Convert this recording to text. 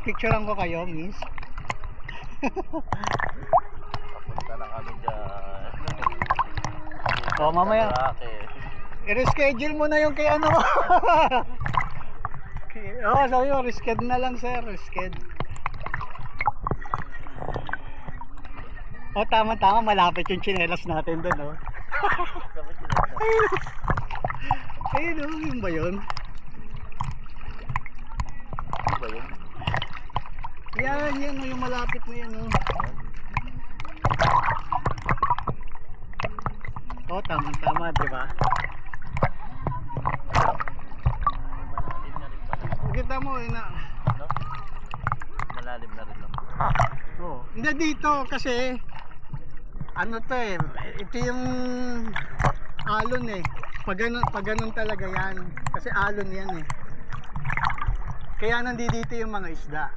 Picturean ko kayo, miss. Papunta na kami dyan. Oh, mamaya. I-reschedule mo na yung kay ano. Oo, sabi mo, reschedule na lang, sir. Reschedule. Oh, tama-tama. Malapit yung tsinelas natin doon, oh. Ayun, oh. Yun ba yun? Ano ba yun? Yan, oh. Yung malapit na yan, oh. Oh, tama-tama, di ba? Malalim na rin pala. Kita mo, No? Malalim na rin lang. oh. Hindi dito kasi ano to eh, ito yung alon eh. Pag ganun talaga yan. Kasi alon yan eh. Kaya nandito yung mga isda.